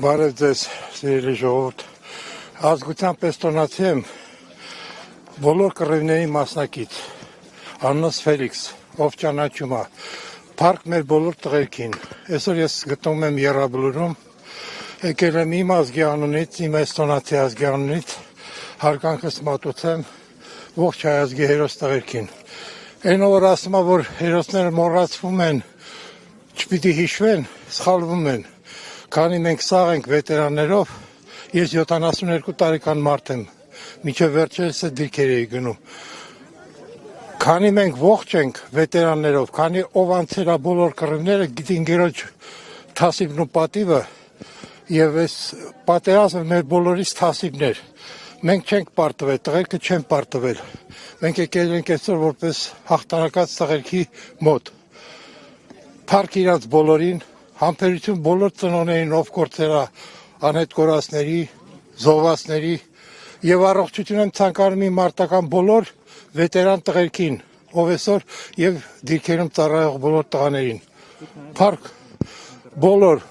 Բարև ձեզ, սիրելի ժողովուրդ, ազգությամբ էստոնացի եմ, բոլոր կռիվների մասնակից, անունս Ֆելիքս, ով ճանաչում է, փառք մեր բոլոր տղերքին, այսօր ես գտնվում եմ Եռաբլուրում, եկել եմ իմ ազգի անունից, իմ էստոնացի ազգի անունից, հարկանքս մատուցեմ ողջ հայ ազգի հերոս տղերքին, այն որ ասում է, որ հերոսները մոռացվում են, չպիտի հիշվեն, սխալվում են, քանի մենք սաղ ենք վետերաններով, ես 72 տարեկան մարդ եմ, մինչև վերջերս է դիրքեր էի գնում, քանի մենք ողջ ենք վետերաններով, քանի ով անցել է բոլոր կռիվները, գիտի ընկերոջ թասիբն ու պատիվը, եւ այս պատերազմը մեր բոլորիս թասիբներ, մենք չենք պարտվել, տղերքը չեն պարտվել, մենք եկել ենք այսօր որպես հաղթանակած տղերքի մոտ, փառք իրանց բոլորին, համբերություն բոլոր ծնողներին, ով գործել է անհետ կորածների, զոհվածների եւ առողջություն եմ ցանկանում իմ մարտական բոլոր վետերան տղերքին, ով այսօր եւ դիրքերում ծառայող բոլոր տղաներին։ Փառք բոլոր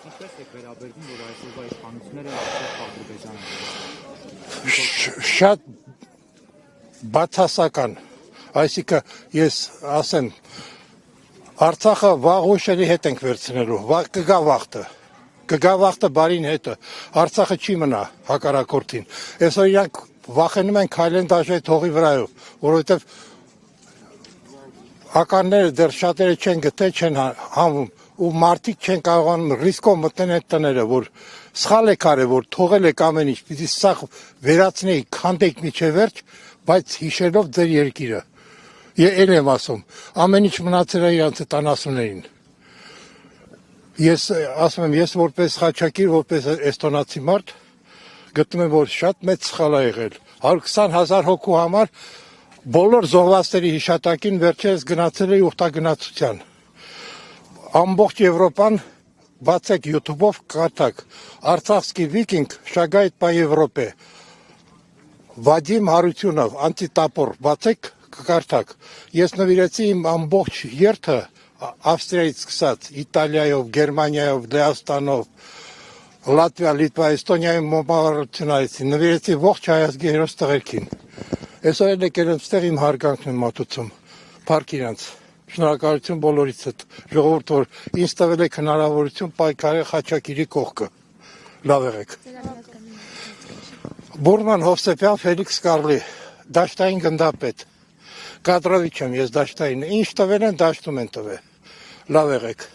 շատ բացասական, այսինքն ես ասեմ Արցախը վաղ ուշերի հետ ենք վերցնելու, կգա վաղտը բարին հետը, Արցախը չի մնա հակառակորդին, այսօր իրանք վախենում են քայլեն դաշտ հողի վրայով, որովհետև ականները դեռ շատերը չեն գտել, չեն հանվում, ու մարդիկ չեն կարողանում ռիսկով մտնեն այդ տները, որ սխալ եք արել, որ թողել եք ամեն ինչ, պիտի սա վերացնեիք, քանդեիք միջև վերջ, բայց հիշելով ձեր երկիրը։ Էլ եմ ասում, ամեն ինչ մնացել է իրանց այդ անասուններին։ Ես ասում եմ, ես որպես խաչակիր, որպես էստոնացի մարդ, գտնում եմ, որ շատ մեծ սխալ է եղել։ 120,000 հոգու համար բոլոր զոհվածների հիշատակին վերջերս գնացել է ուխտագնացության։ Ամբողջ Եվրոպան բացեք YouTube-ով կարդաք, Արցախский վիկինգ շագայդ по Եվրոպե, Վադիմ Հարությունով, անտիտապոր, բացեք կկարդաք, ես նվիրեցի իմ ամբողջ երթը Ավստրիայից սկսած, Իտալիայով, Գերմանիայով, Լեհաստանով, Լատվիա, Լիտվա, Էստոնիայում մոմավառություն արեցի, նվիրեցի ողջ հայ ազգի հերոս տղերքին։ Այսօր էլ եկել եմ ստեղ իմ հարգանքն եմ մատուցում, փառք իրանց, շնորհակալություն բոլորիցդ, ժողովուրդ, որ ինձ տվել եք հնարավորություն պայքարել Խաչակիրի կողքը, լավ եղեք։ Բուրման Հովսեփյան Ֆելիքս Կարլի, դաշտային գնդապետ, կադրովիչ եմ ես դաշտային, ինչ տվել են, դաշտում են տվել, լավ եղեք։